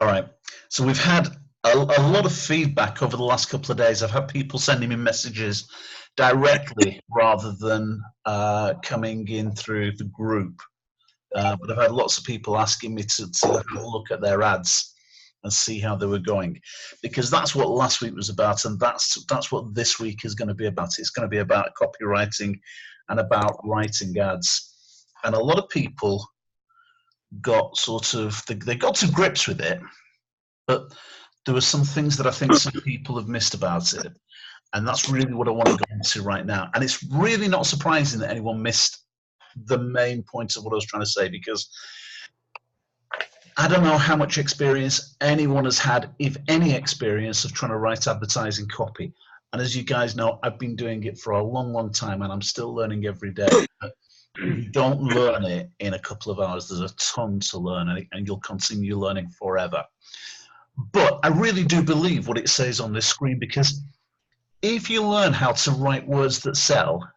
All right. So we've had a lot of feedback over the last couple of days. I've had people sending me messages directly rather than coming in through the group. But I've had lots of people asking me to have a look at their ads and see how they were going, because that's what last week was about, and that's what this week is going to be about. It's going to be about copywriting and about writing ads. And a lot of people got they got to grips with it, but there were some things that I think some people have missed about it. And that's really what I want to go into right now. And it's really not surprising that anyone missed the main point of what I was trying to say, because I don't know how much experience anyone has had, if any experience, of trying to write advertising copy. And as you guys know, I've been doing it for a long, long time, and I'm still learning every day. You don't learn it in a couple of hours. There's a ton to learn, and you'll continue learning forever. But I really do believe what it says on this screen, because if you learn how to write words that sell,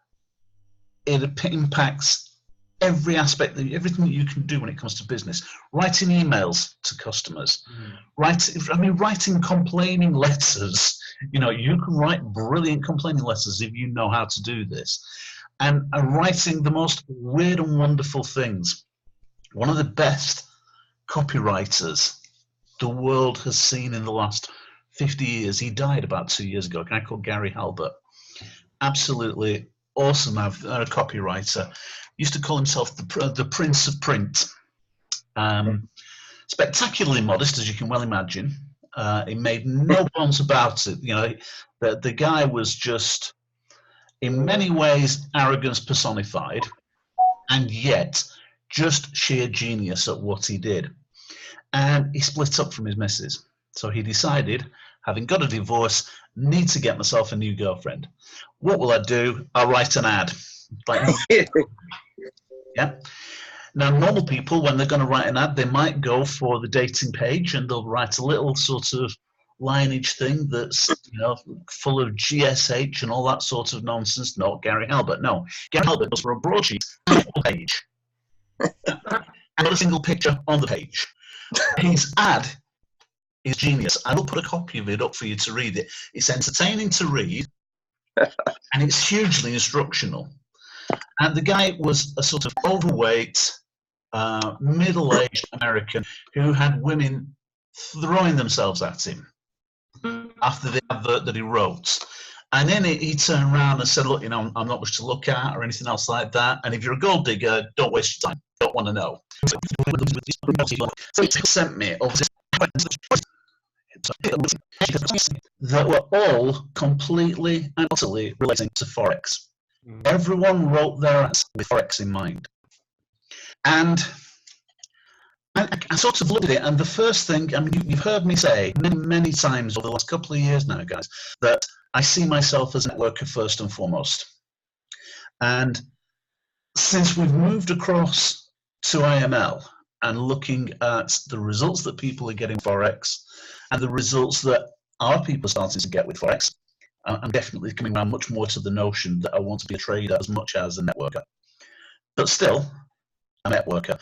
it impacts every aspect, everything that you can do when it comes to business. Writing emails to customers, writing complaining letters. You can write brilliant complaining letters if you know how to do this. And writing the most weird and wonderful things. One of the best copywriters the world has seen in the last 50 years, he died about 2 years ago, a guy called Gary Halbert. Absolutely awesome copywriter. Used to call himself the Prince of Print. Spectacularly modest, as you can well imagine. He made no bones about it. The guy was just, in many ways, arrogance personified, and yet just sheer genius at what he did. And he split up from his missus. So he decided, having got a divorce, need to get myself a new girlfriend. What will I do? I'll write an ad. Yeah. Now, normal people, when they're going to write an ad, they might go for the dating page and they'll write a little sort of lineage thing that's full of GSH and all that sort of nonsense. Not Gary Halbert. No, Gary Halbert goes for a broadsheet page and not a single picture on the page. His ad is genius. I will put a copy of it up for you to read it. It's entertaining to read, and it's hugely instructional. And the guy was a sort of overweight, middle-aged American who had women throwing themselves at him after the advert that he wrote. And then he turned around and said, look, I'm not much to look at or anything else like that. And if you're a gold digger, don't waste your time. Don't want to know. So he sent me over this that were all completely and utterly relating to Forex. Everyone wrote their ads with Forex in mind. And I sort of looked at it, and the first thing, you've heard me say many, many times over the last couple of years now, guys, that I see myself as a networker first and foremost. And since we've moved across to IML and looking at the results that people are getting Forex and the results that our people are starting to get with Forex, I'm definitely coming around much more to the notion that I want to be a trader as much as a networker. But still, a networker.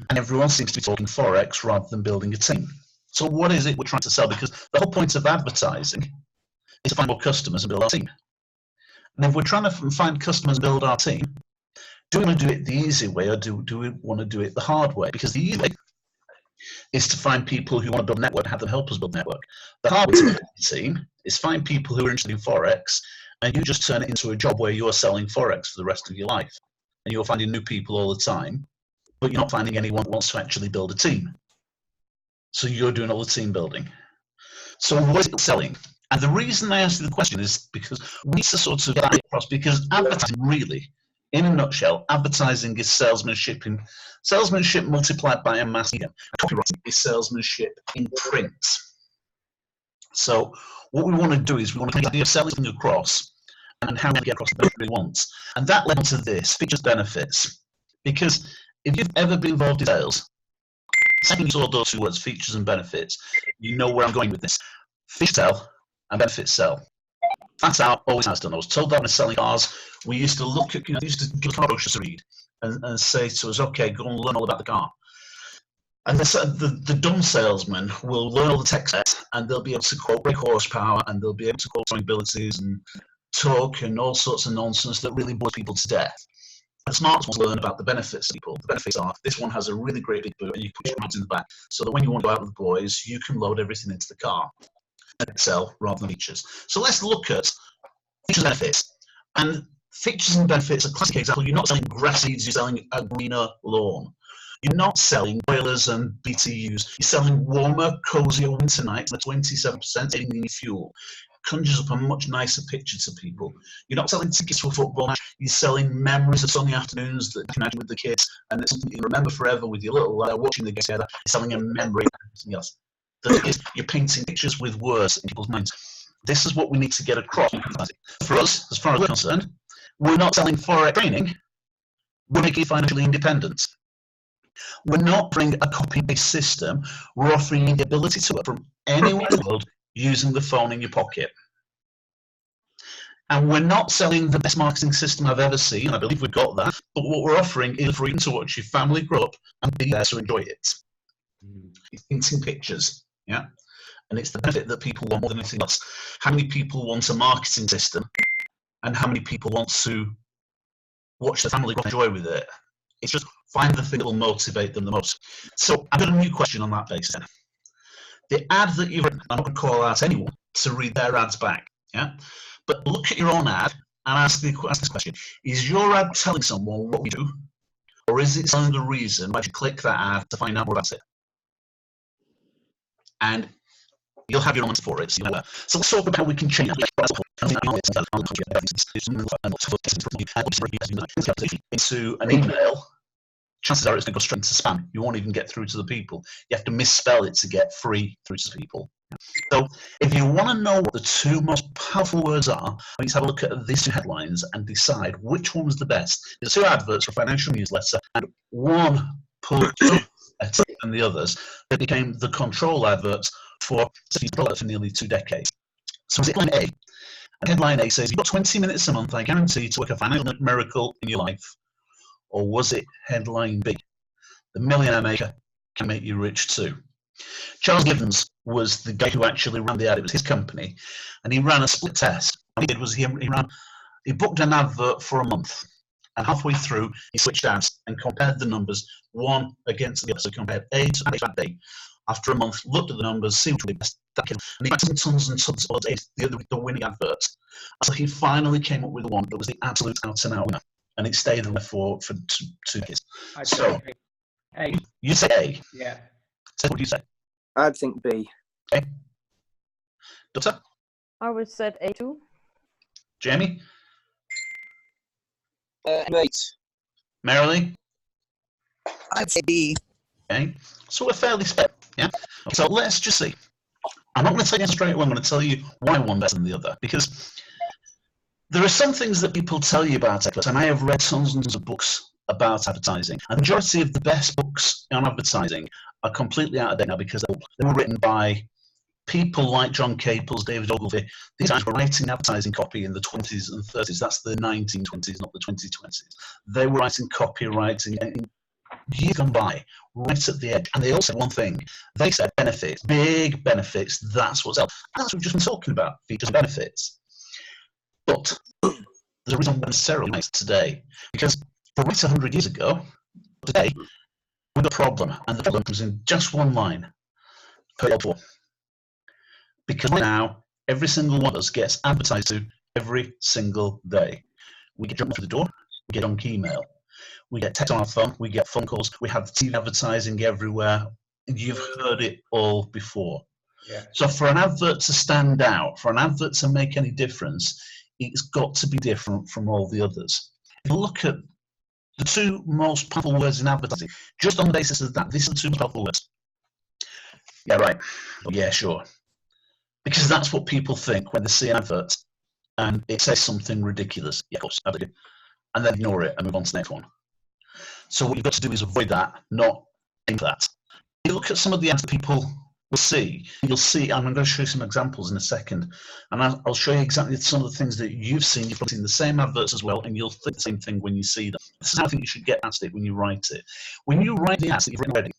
And everyone seems to be talking Forex rather than building a team. So what is it we're trying to sell? Because the whole point of advertising is to find more customers and build our team. And if we're trying to find customers and build our team, do we want to do it the easy way, or do we want to do it the hard way? Because the easy way is to find people who want to build a network and have them help us build a network. The hard way to build a team is find people who are interested in Forex, and you just turn it into a job where you're selling Forex for the rest of your life. And you're finding new people all the time, but you're not finding anyone who wants to actually build a team. So you're doing all the team building. So what is it selling? And the reason I asked you the question is because we need to sort of get that across, because advertising really, in a nutshell, advertising is salesmanship multiplied by a mass medium. Copywriting is salesmanship in print. So what we want to do is we want to take the idea of selling across and how we get across the benefit we want. And that led to this, features benefits. Because if you've ever been involved in sales, second you saw those two words, features and benefits, you know where I'm going with this. Features sell and benefits sell. That's how it always has done. I was told that when I was selling cars, we used to look at, used to give car brochures to read and say to us, okay, go and learn all about the car. And the dumb salesman will learn all the tech sets, and they'll be able to quote brake horsepower, and they'll be able to quote towing abilities and talk and all sorts of nonsense that really bores people to death. The smart ones learn about the benefits of people. The benefits are, this one has a really great big boot, and you put your mods in the back, so that when you want to go out with the boys, you can load everything into the car and excel rather than features. So let's look at features and benefits. And features and benefits, a classic example, you're not selling grass seeds, you're selling a greener lawn. You're not selling boilers and BTUs. You're selling warmer, cozier winter nights, 27% saving in fuel. Conjures up a much nicer picture to people. You're not selling tickets for a football match. You're selling memories of sunny afternoons that you can imagine with the kids, and it's something you can remember forever with your little lad watching the game together. You're selling a memory. Yes. The thing is, you're painting pictures with words in people's minds. This is what we need to get across. For us, as far as we're concerned, we're not selling Forex training. We're making it financially independent. We're not offering a copy-based system. We're offering the ability to work from anywhere in the world using the phone in your pocket. And we're not selling the best marketing system I've ever seen. I believe we've got that. But what we're offering is freedom to watch your family grow up and be there to enjoy it. It's painting pictures, yeah? And it's the benefit that people want more than anything else. How many people want a marketing system? And how many people want to watch the family grow and enjoy with it? It's just find the thing that will motivate them the most. So I've got a new question on that basis. The ad that you've written, I'm not going to call out anyone to read their ads back, yeah? But look at your own ad and ask this question. Is your ad telling someone what we do? Or is it telling the reason why you click that ad to find out more about it? And you'll have your own answer for it. So let's talk about how we can change it. Into an email, chances are it's going to go straight into spam. You won't even get through to the people. You have to misspell it to get free through to people. So if you want to know what the two most powerful words are, we need to have a look at these two headlines and decide which one was the best. There's two adverts for a financial newsletter, and one pulled than the others. They became the control adverts for products for nearly 2 decades. So is it headline A? And headline A says, you've got 20 minutes a month, I guarantee, to work a financial miracle in your life. Or was it headline B? The millionaire maker can make you rich too. Charles Givens was the guy who actually ran the ad. It was his company, and he ran a split test. What he did was he booked an advert for a month, and halfway through he switched ads and compared the numbers one against the other. So he compared A to B. After a month, looked at the numbers, see which was the best, and he found tons and tons of the winning adverts. So he finally came up with one that was the absolute out-and-out winner, and it stayed there for 2 years. So A. You say A. Yeah. So what do you say? I'd think B. Okay. Doctor? I would say A too. Jamie? Mate. Marilee? I'd say B. Okay. So we're fairly split. Yeah. Okay, so let's just see. I'm not going to tell you straight away. I'm going to tell you why one better than the other, because there are some things that people tell you about adverts, and I have read tons and tons of books about advertising. And the majority of the best books on advertising are completely out of date now because they were written by people like John Caples, David Ogilvy. These guys were writing advertising copy in the 20s and 30s. That's the 1920s, not the 2020s. They were writing copywriting in years gone by, right at the edge. And they all said one thing. They said benefits, big benefits. That's what's up. That's what we've just been talking about, features and benefits. But there's a reason why necessarily nice today. Because for right 100 years ago, today, we've got a problem. And the problem comes in just one line. Paid for. Because right now, every single one of us gets advertised to every single day. We get jumped through the door, we get junk email, we get text on our phone, we get phone calls, we have TV advertising everywhere. You've heard it all before. Yeah. So for an advert to stand out, for an advert to make any difference, it's got to be different from all the others. If you look at the two most powerful words in advertising, just on the basis of that, these are the two most powerful words. Yeah, right. Yeah, sure. Because that's what people think when they see an advert and it says something ridiculous. Yeah, of course, absolutely. And then ignore it and move on to the next one. So what you've got to do is avoid that, not aim for that. If you look at some of the ads that people will see, you'll see, and I'm going to show you some examples in a second, and I'll show you exactly some of the things that you've seen. You've seen the same adverts as well, and you'll think the same thing when you see them. This is how I think you should get past it when you write it. When you write the ads that you've written already,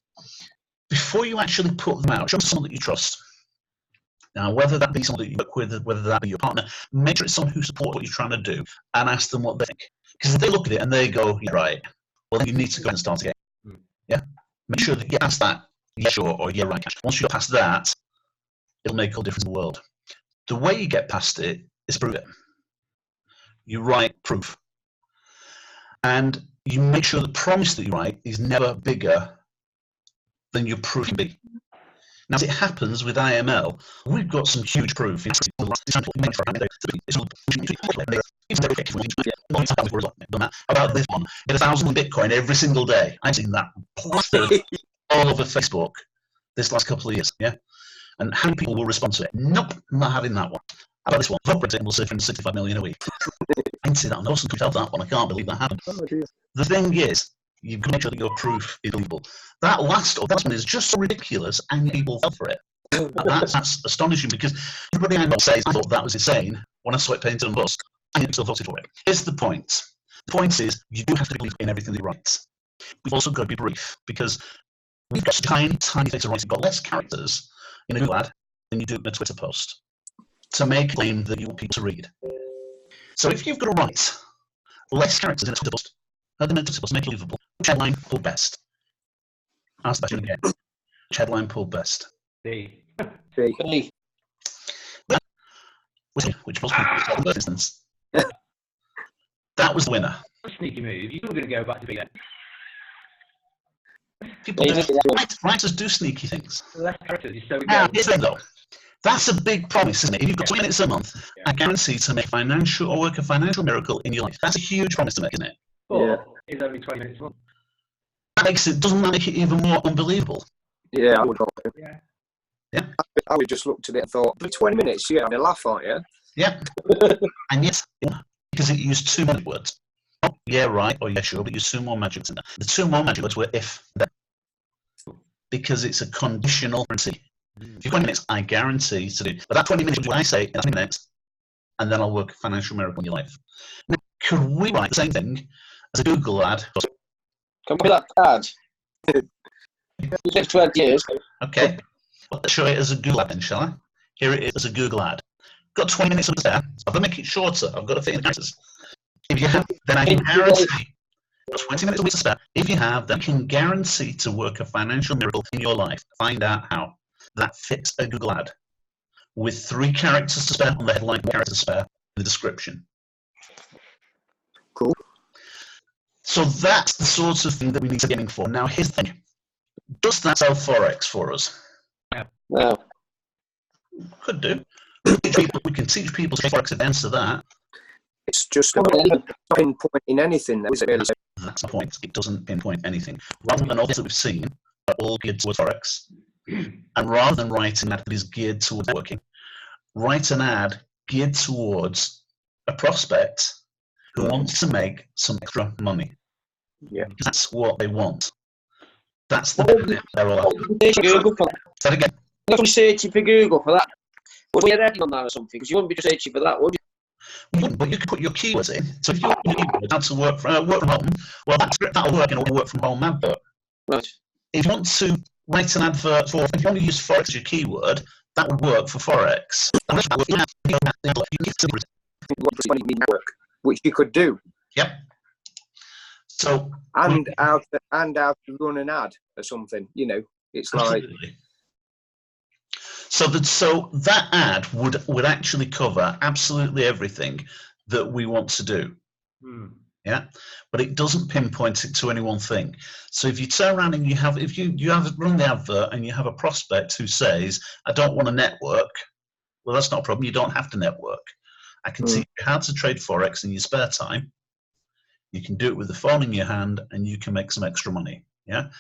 before you actually put them out, show someone that you trust. Now, whether that be someone that you work with, whether that be your partner, make sure it's someone who supports what you're trying to do and ask them what they think. Because if they look at it and they go, "You're right," well, then you need to go and start again. Yeah? Make sure that you ask that, "Yeah, sure," or "Yeah, right." Once you get past that, it'll make all the difference in the world. The way you get past it is prove it. You write proof. And you make sure the promise that you write is never bigger than your proof can be. Now, as it happens with IML, we've got some huge proof. About this one, get 1,000 Bitcoin every single day. I've seen that plastered all over Facebook this last couple of years. Yeah, and how many people will respond to it? Nope, I'm not having that one. How about this one? Operating will save 65 million a week. I didn't see that. I know some people have that one. I can't believe that happened. The thing is, you've got to make sure that your proof is believable. That last one is just so ridiculous, and people fell for it. That's astonishing, because everybody I know says, "I thought that was insane when I saw it painted on bus," and you still voted for it. Here's the point. The point is, you do have to believe in everything they write. We've also got to be brief, because we've got tiny things to write. We've got less characters in a Google ad than you do in a Twitter post to make a claim that you want people to read. So if you've got to write less characters in a Twitter post, than a Twitter post, make it believable. Which headline pulled best? Ask the question again. Which headline pulled best? B. Which was in the first instance. That was the winner. Sneaky move. You're going to go back to B then. People do, writers do sneaky things. Less characters. So Now, here's the thing though. That's a big promise, isn't it? If you've got 20 minutes a month, I guarantee to make financial or work a financial miracle in your life. That's a huge promise to make, isn't it? But it's only 20 minutes a month. Doesn't that make it even more unbelievable? Yeah, I would hope. Yeah. I would just looked at it and thought, for 20 minutes, you're having a laugh, aren't you? Yeah. And yet, because it used two magic words. Not yeah, right, or yeah, sure, but used two more magic words in there. The two more magic words were if, then. Because it's a conditional guarantee. If you've got 20 minutes, I guarantee to do. But that 20 minutes, what I say, in 20 minutes, and then I'll work a financial miracle in your life. Now, could we write the same thing as a Google ad? Can we that ad? It takes 20 years. Okay. Well, let's show it as a Google ad then, shall I? Here it is as a Google ad. Got 20 minutes of there. I've got to make it shorter. I've got to fit in the characters. If you have, then I can guarantee. 20 minutes a week to spare. If you have, then I can guarantee to work a financial miracle in your life. Find out how. That fits a Google ad with 3 characters to spare on the headline, 1 character to spare in the description. Cool. So that's the sort of thing that we need to be aiming for. Now, here's the thing. Does that sell Forex for us? No. Could do. We can teach people to Forex events to that. It's just not pinpointing anything, is it really? That's my point. It doesn't pinpoint anything. Rather than all things that we've seen are all geared towards Forex, and rather than write an ad that is geared towards networking, write an ad geared towards a prospect who wants to make some extra money. Yeah. Because that's what they want. That's the bit they're all after. Google for Say that again. You're not searching for Google for that. Would you ready on that or something? Because you wouldn't be just searching for that, would you? You wouldn't, but you could put your keywords in. So if you put your keywords how to work from home, well, that'll work in a work from home advert. Right. If you want to write an advert for, if you want to use Forex as your keyword, that would work for Forex. Network, which you could do. Yep. So And how to run an ad or something. You know, it's like. absolutely. So that ad would actually cover absolutely everything that we want to do. Yeah, but it doesn't pinpoint it to any one thing. So if you turn around and you have run the advert and you have a prospect who says, "I don't want to network," well, that's not a problem. You don't have to network. I can teach you how to trade Forex in your spare time. You can do it with the phone in your hand, and you can make some extra money. Yeah.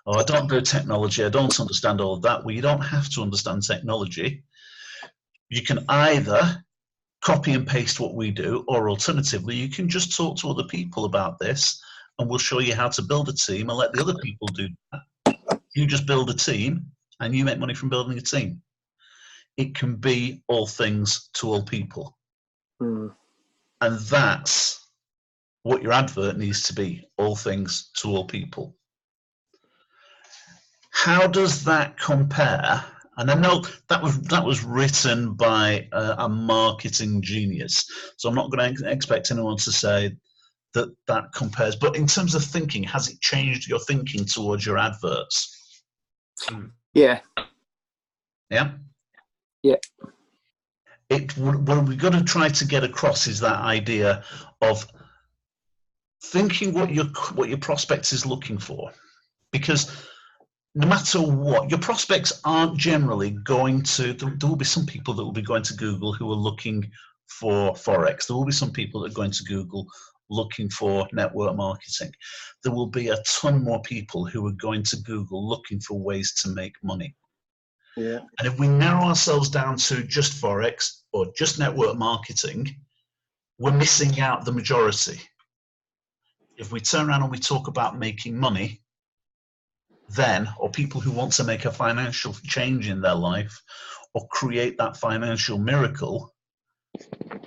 Oh, I don't do technology. I don't understand all of that. Well, you don't have to understand technology. You can either copy and paste what we do, or alternatively, you can just talk to other people about this, and we'll show you how to build a team and let the other people do that. You just build a team, and you make money from building a team. It can be all things to all people. And that's what your advert needs to be, all things to all people. How does that compare? And I know that was written by a marketing genius, so I'm not going to expect anyone to say that compares. But in terms of thinking, has it changed your thinking towards your adverts? Yeah. Yeah. Yeah. What we've got to try to get across is that idea of thinking what your prospect is looking for, because no matter what, your prospects aren't generally going to. There will be some people that will be going to Google who are looking for Forex. There will be some people that are going to Google looking for network marketing. There will be a ton more people who are going to Google looking for ways to make money. Yeah. And if we narrow ourselves down to just Forex or just network marketing, we're missing out the majority. If we turn around and we talk about making money, then, or people who want to make a financial change in their life or create that financial miracle,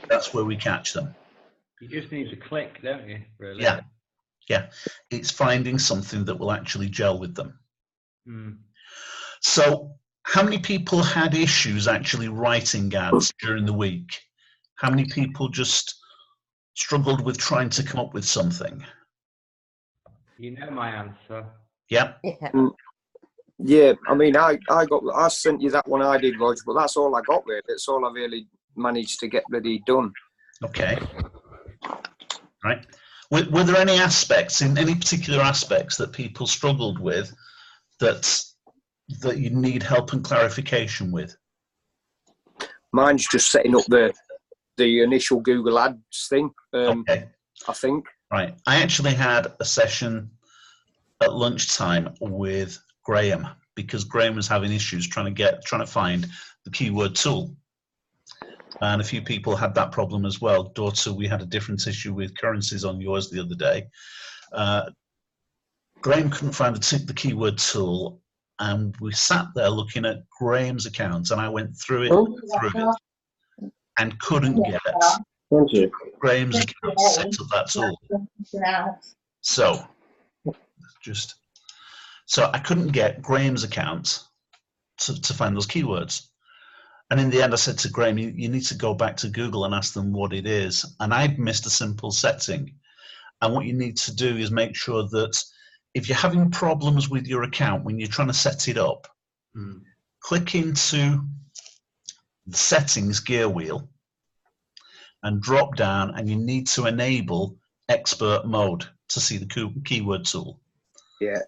that's where we catch them. You just need to click, don't you? Really? Yeah. Yeah. It's finding something that will actually gel with them. So how many people had issues actually writing ads during the week? How many people just struggled with trying to come up with something? You know my answer. Yeah. Yeah. Yeah, I mean, I sent you that one I did, Roger, but that's all I got really. That's all I really managed to get ready done. Okay. Right. Were there any aspects, in any particular aspects that people struggled with that you need help and clarification with? Mine's just setting up the initial Google Ads thing. Okay. I think. Right. I actually had a session at lunchtime with Graham because Graham was having issues trying to find the keyword tool. And a few people had that problem as well. Daughter, we had a different issue with currencies on yours the other day. Graham couldn't find the keyword tool, and we sat there looking at Graham's account, and I went through it, and couldn't get Graham's account set up that tool. So I couldn't get Graham's account to find those keywords. And in the end, I said to Graham, you need to go back to Google and ask them what it is. And I'd missed a simple setting. And what you need to do is make sure that if you're having problems with your account when you're trying to set it up, click into the settings gear wheel and drop down, and you need to enable expert mode to see the keyword tool. Yeah.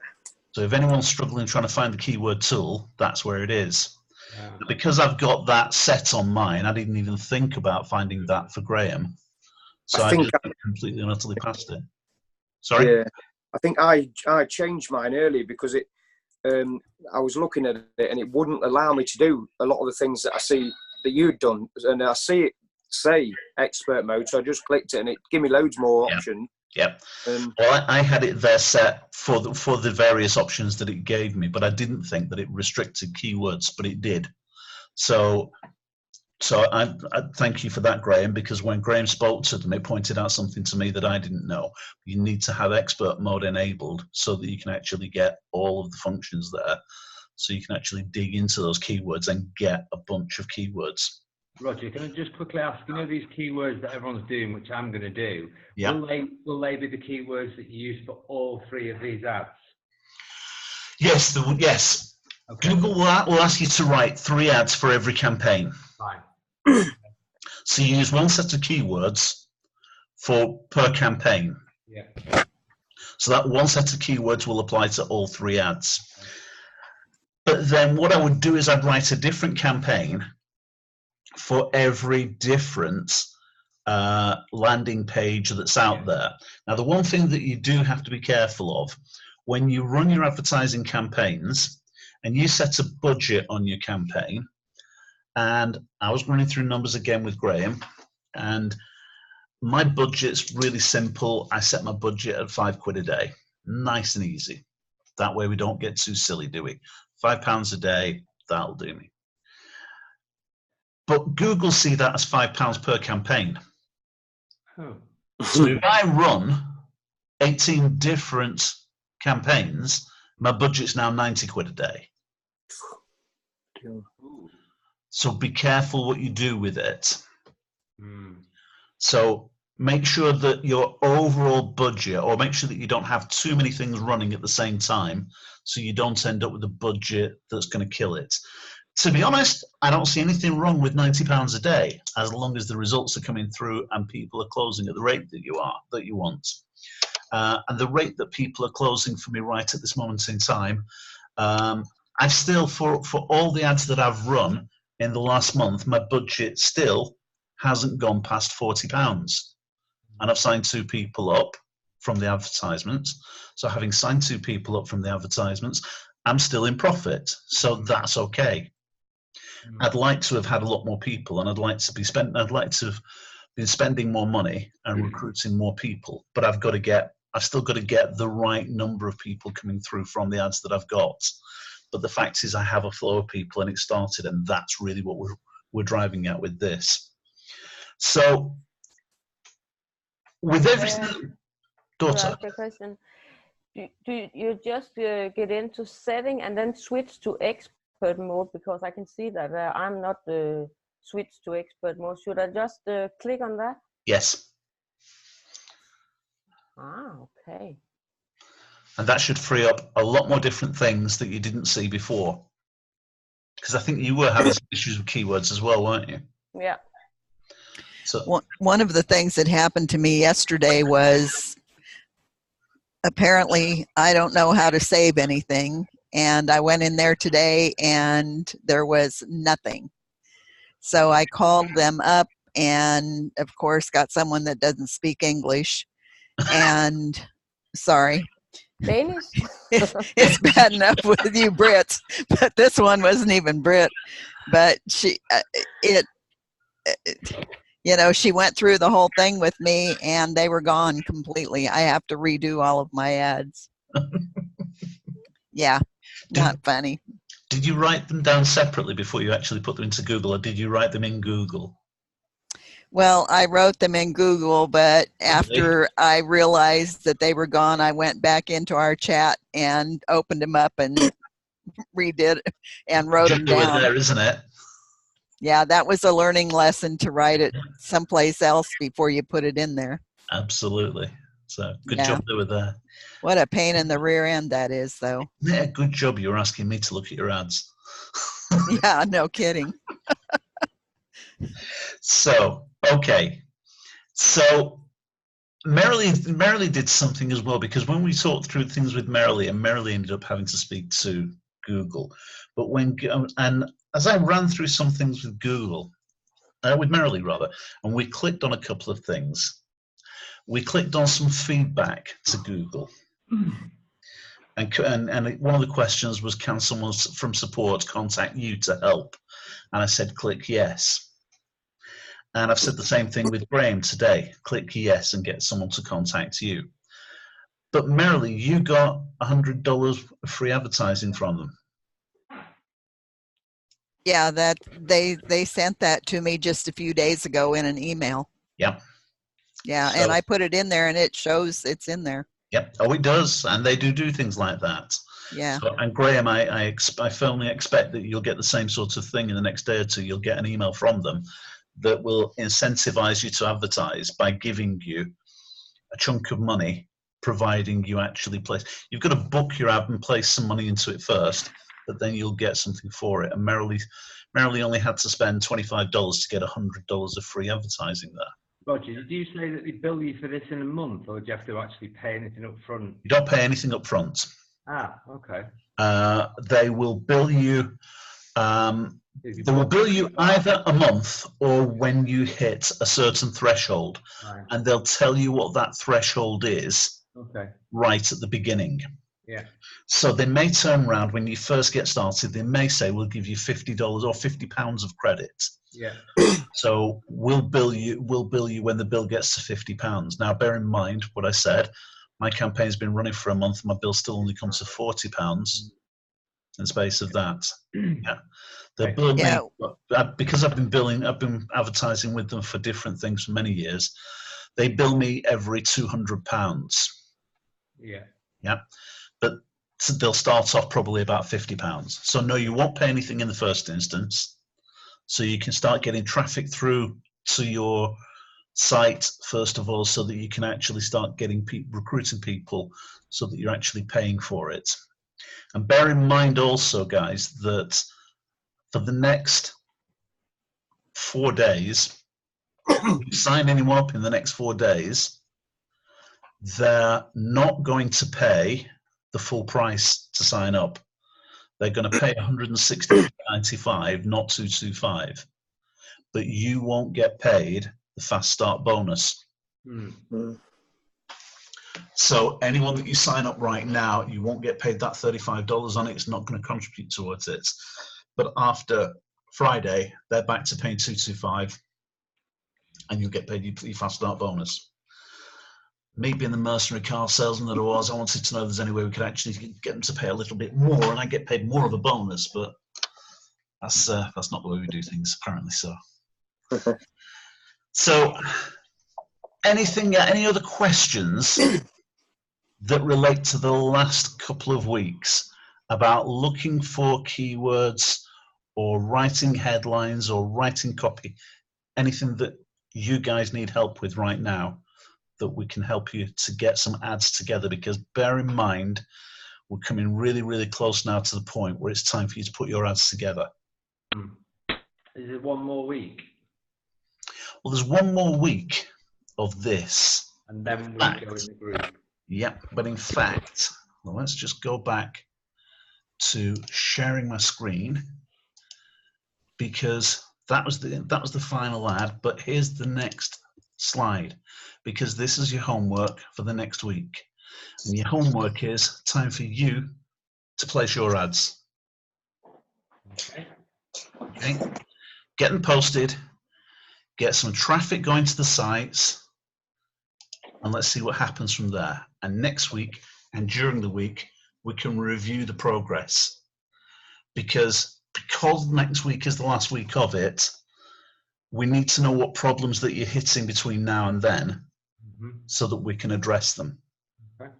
So if anyone's struggling trying to find the keyword tool, that's where it is. Yeah. But because I've got that set on mine, I didn't even think about finding that for Graham. So I just completely and utterly passed it. Sorry? Yeah. I think I changed mine earlier because I was looking at it and it wouldn't allow me to do a lot of the things that I see that you'd done. And I see it say expert mode, so I just clicked it and it gave me loads more options. Yeah. Well, I had it there set for the various options that it gave me, but I didn't think that it restricted keywords, but it did. So I thank you for that, Graham, because when Graham spoke to them, it pointed out something to me that I didn't know. You need to have expert mode enabled so that you can actually get all of the functions there, so you can actually dig into those keywords and get a bunch of keywords. Roger, can I just quickly ask, you know these keywords that everyone's doing, which I'm going to do, Yeah. will they be the keywords that you use for all three of these ads? Yes, yes. Okay. Google will ask you to write 3 ads for every campaign. Fine. So you use one set of keywords per campaign. Yeah. So that one set of keywords will apply to all 3 ads. But then what I would do is I'd write a different campaign for every different landing page that's out there. Now, the one thing that you do have to be careful of when you run your advertising campaigns and you set a budget on your campaign, and I was running through numbers again with Graham, and my budget's really simple. I set my budget at £5 a day, nice and easy. That way we don't get too silly, do we? £5 a day, that'll do me. But Google see that as £5 per campaign. Oh. So if I run 18 different campaigns My budget's now 90 quid a day. Ooh. So be careful what you do with it. Mm. So make sure that your overall budget, or make sure that you don't have too many things running at the same time, so you don't end up with a budget that's going to kill it. To be honest, I don't see anything wrong with £90 a day, as long as the results are coming through and people are closing at the rate that you want. And the rate that people are closing for me right at this moment in time, I've still, for all the ads that I've run in the last month, my budget still hasn't gone past £40. And I've signed 2 people up from the advertisements. So having signed 2 people up from the advertisements, I'm still in profit. So that's okay. I'd like to have had a lot more people, and I'd like to have been spending more money and recruiting more people. But I've still got to get the right number of people coming through from the ads that I've got. But the fact is, I have a flow of people, and it started, and that's really what we're driving at with this. So, with everything, daughter. ask a question. Do you just get into setting and then switch to expert mode? Because I can see that I'm not switched to expert mode. Should I just click on that? Yes. Ah, okay. And that should free up a lot more different things that you didn't see before. Because I think you were having some issues with keywords as well, weren't you? Yeah. So One of the things that happened to me yesterday was, apparently I don't know how to save anything, and I went in there today and there was nothing. So I called them up and of course got someone that doesn't speak English, and sorry, Danish? it's bad enough with you Brits, but this one wasn't even Brit. But she you know, she went through the whole thing with me and they were gone completely. I have to redo all of my ads. Yeah, not funny. did you write them down separately before you actually put them into Google, or did you write them in Google? Well, I wrote them in Google, but after I realized that they were gone, I went back into our chat and opened them up and redid it and wrote them down. There, isn't it? Yeah, that was a learning lesson, to write it someplace else before you put it in there. Absolutely. So good Yeah. job they were there. What a pain in the rear end that is, though. Yeah, good job you were asking me to look at your ads. Yeah, no kidding. So, okay. So Merrily did something as well, because when we talked through things with Merrily, and Merrily ended up having to speak to Google. But and as I ran through some things with Google, with Merrily rather, and we clicked on a couple of things. We clicked on some feedback to Google. And one of the questions was, can someone from support contact you to help? And I said, click yes. And I've said the same thing with Graham today. Click yes and get someone to contact you. But Merrily, you got $100 free advertising from them. Yeah, that they sent that to me just a few days ago in an email. Yep. Yeah, So, and I put it in there and it shows it's in there. Yep. Oh, it does. And they do things like that. Yeah. So, and Graham, I firmly expect that you'll get the same sort of thing in the next day or two. You'll get an email from them that will incentivize you to advertise by giving you a chunk of money, providing you actually place. You've got to book your ad and place some money into it first, but then you'll get something for it. And Merrily only had to spend $25 to get $100 of free advertising there. Roger, did you say that they bill you for this in a month, or do you have to actually pay anything up front? You don't pay anything up front. Ah, okay. They will bill you. They will bill you either a month or when you hit a certain threshold, Right. and they'll tell you what that threshold is right at the beginning. Yeah. So they may turn around when you first get started. They may say, we'll give you $50 or £50 of credit. Yeah. So we'll bill you when the bill gets to £50. Now, bear in mind what I said. My campaign's been running for a month. My bill still only comes to £40 in space of that. Yeah. They bill me, because I've been advertising with them for different things for many years. They bill me every £200. Yeah. Yeah. But So they'll start off probably about £50. So no, you won't pay anything in the first instance. So you can start getting traffic through to your site first of all, so that you can actually start getting recruiting people, so that you're actually paying for it. And bear in mind also, guys, that for the next 4 days, if you sign anyone up in the next 4 days, they're not going to pay the full price to sign up. They're going to pay $160.95, not $225, but you won't get paid the fast start bonus. So anyone that you sign up right now, you won't get paid that $35 on it. It's not going to contribute towards it. But after Friday, they're back to paying $225, and you get paid your fast start bonus. Me being the mercenary car salesman that I was, I wanted to know if there's any way we could actually get them to pay a little bit more, and I get paid more of a bonus. But that's not the way we do things apparently. So, any other questions that relate to the last couple of weeks about looking for keywords or writing headlines or writing copy? Anything that you guys need help with right now that we can help you to get some ads together? Because bear in mind, we're coming really, really close now to the point where it's time for you to put your ads together. Is it one more week? Well, there's one more week of this. And then we go in the group. Yep, but in fact, well, let's just go back to sharing my screen, because that was the final ad. But here's the next slide, because this is your homework for the next week, and your homework is time for you to place your ads. Okay, get them posted, get some traffic going to the sites, and let's see what happens from there. And next week and during the week, we can review the progress, because next week is the last week of it. We need to know what problems that you're hitting between now and then, so that we can address them. Okay.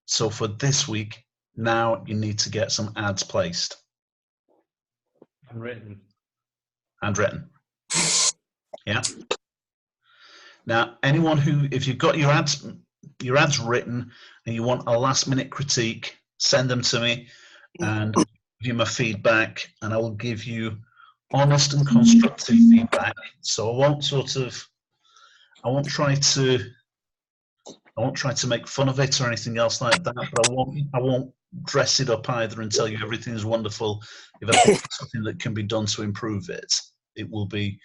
So for this week, now you need to get some ads placed. Handwritten. Yeah. Now, anyone who, if you've got your ads written and you want a last minute critique, send them to me and give you my feedback, and I will give you honest and constructive feedback. So I won't try to make fun of it or anything else like that, but I won't dress it up either and tell you everything is wonderful. If I think something that can be done to improve it, it will be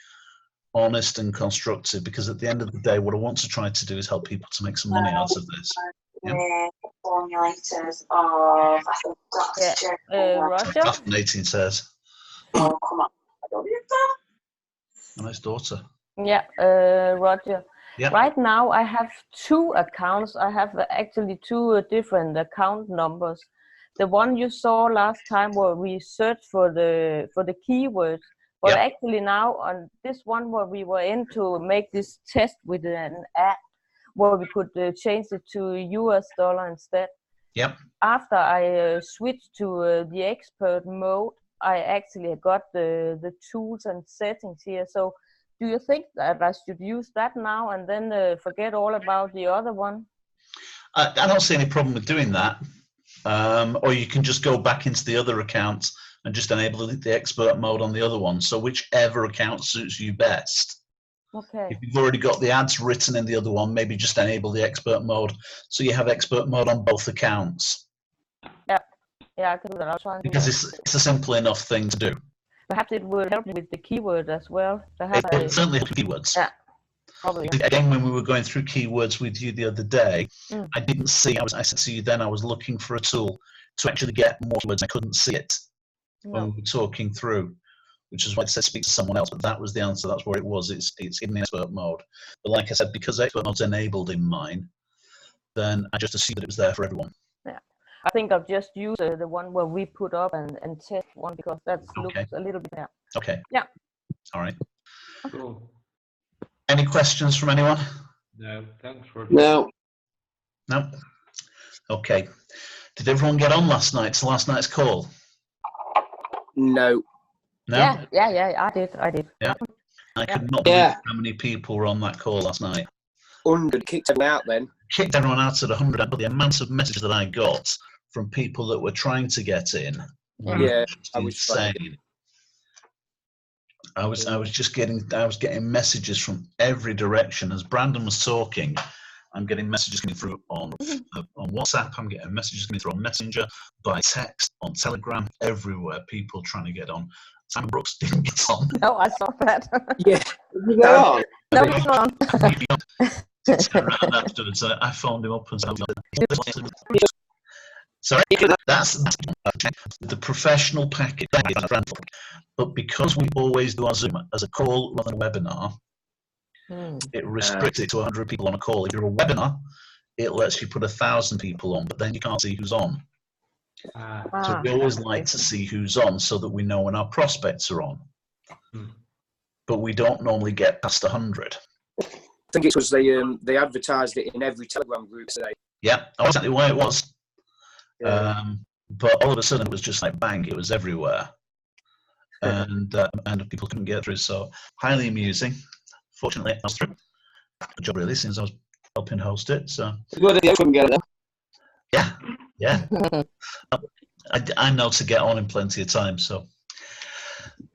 honest and constructive, because at the end of the day, what I want to try to do is help people to make some money out of this. Yeah? Formulators of, I think, Roger? Fascinating, says. Oh, come on. A nice daughter. Yeah, Roger. Yeah. Right now I have 2 accounts. I have actually 2 different account numbers. The one you saw last time where we searched for the keywords, but Yeah. actually now on this one where we were in to make this test with an ad where we could change it to US dollar instead. Yep. After I switched to the expert mode, I actually got the tools and settings here. So do you think that I should use that now and then forget all about the other one? I don't see any problem with doing that. Or you can just go back into the other accounts and just enable the expert mode on the other one. So whichever account suits you best. Okay. If you've already got the ads written in the other one, maybe just enable the expert mode, so you have expert mode on both accounts. Yeah, I can do that. I'll try and do Because that. it's a simple enough thing to do. Perhaps it would help me with the keyword as well. It will certainly help keywords. Yeah, probably. Again, when we were going through keywords with you the other day, I didn't see, I said to you then, I was looking for a tool to actually get more keywords. I couldn't see it when we were talking through, which is why I said speak to someone else, but that was the answer. That's where it was. It's in expert mode. But like I said, because expert mode's enabled in mine, then I just assumed that it was there for everyone. Yeah, I think I'll just use the one where we put up and test one, because that looks a little bit there. Okay. Yeah. All right. Cool. Any questions from anyone? No, thanks for No. No? Okay. Did everyone get on last night to last night's call? No. No? Yeah, I did. Yeah. I could not believe how many people were on that call last night. 100 kicked everyone out then. Kicked everyone out at 100, but the amount of messages that I got from people that were trying to get in Yeah, I was was insane. I was getting messages from every direction as Brandon was talking. I'm getting messages coming through on WhatsApp. I'm getting messages coming through on Messenger, by text, on Telegram, everywhere. People trying to get on. Sam Brooks didn't get on. No, I saw that. Yeah. No, it's not on. Around afterwards, I phoned him up and said, sorry, that's the professional package. But because we always do our Zoom as a call rather than a webinar, it restricts it to 100 people on a call. If you're a webinar, it lets you put 1,000 people on, but then you can't see who's on. So we always like to see who's on so that we know when our prospects are on. But we don't normally get past 100. I think it was they advertised it in every Telegram group today. Yeah, that's exactly why it was. Yeah. But all of a sudden it was just like bang, it was everywhere. And people couldn't get through. So highly amusing. Fortunately, I was through. Good job, really, since I was helping host it. So yeah. I know to get on in plenty of time. So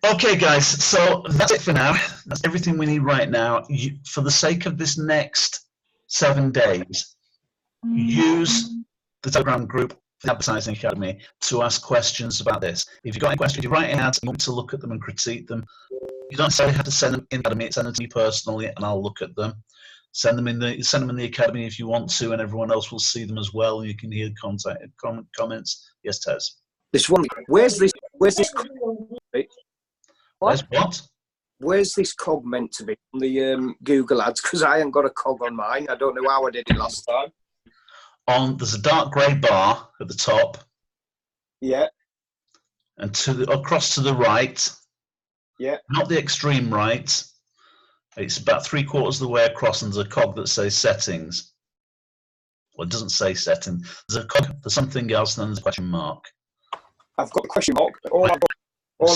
okay, guys. So that's it for now. That's everything we need right now. For the sake of this next 7 days, use the Telegram group, the Advertising Academy, to ask questions about this. If you've got any questions, you write in ads, you want me to look at them and critique them. You don't necessarily have to send them in the Academy. Send them to me personally, and I'll look at them. Send them in the Academy if you want to, and everyone else will see them as well. And you can hear comments. Yes, Tez. This one. Where's this? Where's what? Where's this cog meant to be on the Google Ads? Because I ain't got a cog on mine. I don't know how I did it last time. There's a dark grey bar at the top. Yeah. And across to the right. Yeah. Not the extreme right. It's about 3/4 of the way across, and there's a cog that says settings. Well, it doesn't say setting. There's a cog for something else, and then there's a question mark. I've got a question mark. All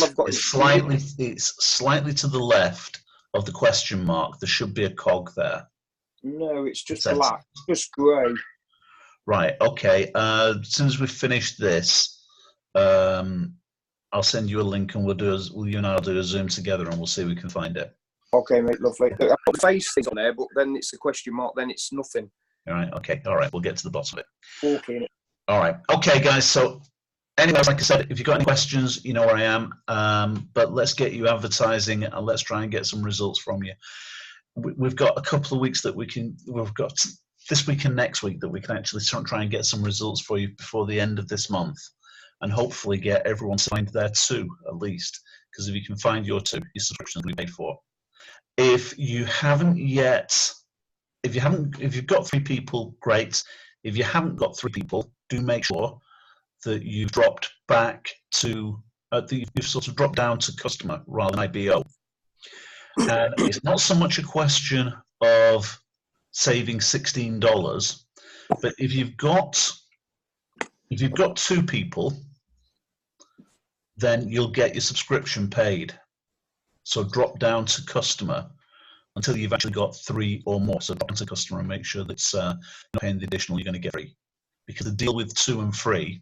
I've got is slightly. It's slightly to the left of the question mark. There should be a cog there. No, it's just black. It's just grey. Right. Okay. As soon as we finish this, I'll send you a link, and you and I'll do a Zoom together, and we'll see if we can find it. Okay, mate, lovely. I've got face things on there, but then it's a question mark, then it's nothing. All right, okay, all right, we'll get to the bottom of it. Okay. All right, okay, guys, so anyways, like I said, if you've got any questions, you know where I am, but let's get you advertising, and let's try and get some results from you. We've got a couple of weeks that we've got this week and next week that we can actually try and get some results for you before the end of this month, and hopefully get everyone to find their 2 at least, because if you can find your 2, your subscription will be paid for. If you haven't yet, if you've got 3 people, great. If you haven't got 3 people, do make sure that you've dropped back to, you've sort of dropped down to customer rather than IBO. And it's not so much a question of saving $16, but if you've got 2 people, then you'll get your subscription paid. So drop down to customer until you've actually got 3 or more. So drop down to customer and make sure that it's not paying the additional, you're going to get free. Because the deal with 2 and 3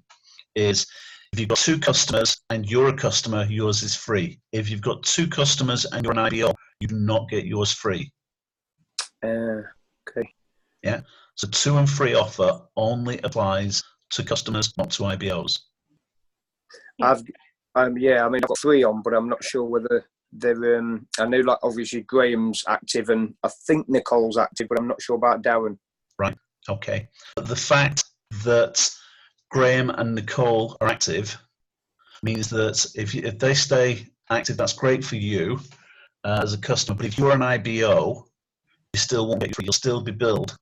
is if you've got 2 customers and you're a customer, yours is free. If you've got 2 customers and you're an IBO, you do not get yours free. Okay. Yeah. So 2 and 3 offer only applies to customers, not to IBOs. I've got 3 on, but I'm not sure whether they're. I know, like, obviously Graham's active, and I think Nicole's active, but I'm not sure about Darren. Right. Okay. But the fact that Graham and Nicole are active means that if they stay active, that's great for you as a customer. But if you're an IBO, you still won't get free. You'll still be billed.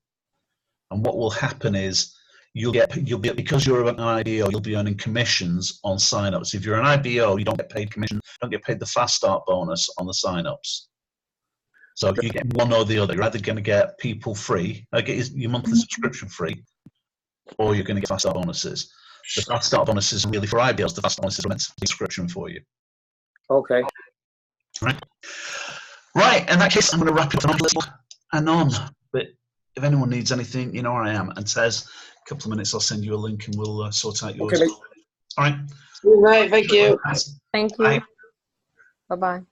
And what will happen is because you're an IBO, you'll be earning commissions on signups. If you're an IBO, you don't get paid commission, you don't get paid the fast start bonus on the signups. So you get one or the other. You're either going to get people free, get your monthly subscription free, or you're going to get fast start bonuses. The fast start bonuses are really for IBLs. The fast bonuses are meant to be subscription for you. Okay. Right, in that case, I'm going to wrap it up a little and on. But if anyone needs anything, you know where I am. And Tez, a couple of minutes, I'll send you a link and we'll sort out yours. Okay. All right. Right, thank you. Thank you. Bye. Bye-bye.